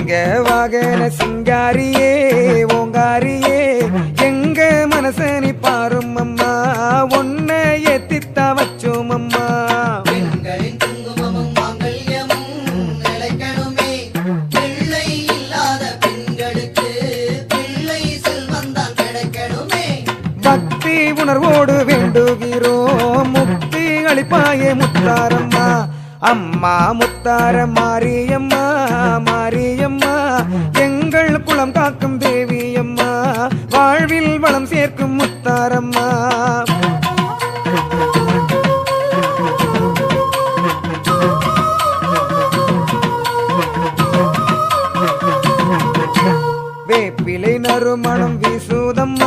தங்க வாகன சிங்காரியே ஓங்காரியே எங்க மனசனி பாரும் அம்மா ஒன்ன ஏத்தித்தா வச்சோம் அம்மா பெண்களின் குங்குமமும் மாங்கல்யமும் நிலைக்கணுமே பிள்ளை இல்லாத பெண்களுக்கு பிள்ளை செல்வந்தான் கிடைக்கணுமே பக்தி உணர்வோடு வேண்டுகிறோம் முக்தி அளிப்பாயே முத்தாரம்மா அம்மா முத்தார மாரியம்மா மாரியம்மா எங்கள் குலம் காக்கும் தேவி அம்மா வாழ்வில் வளம் சேர்க்கும் முத்தாரம்மா வேப்பிலை நறுமணம் வீசுதம்மா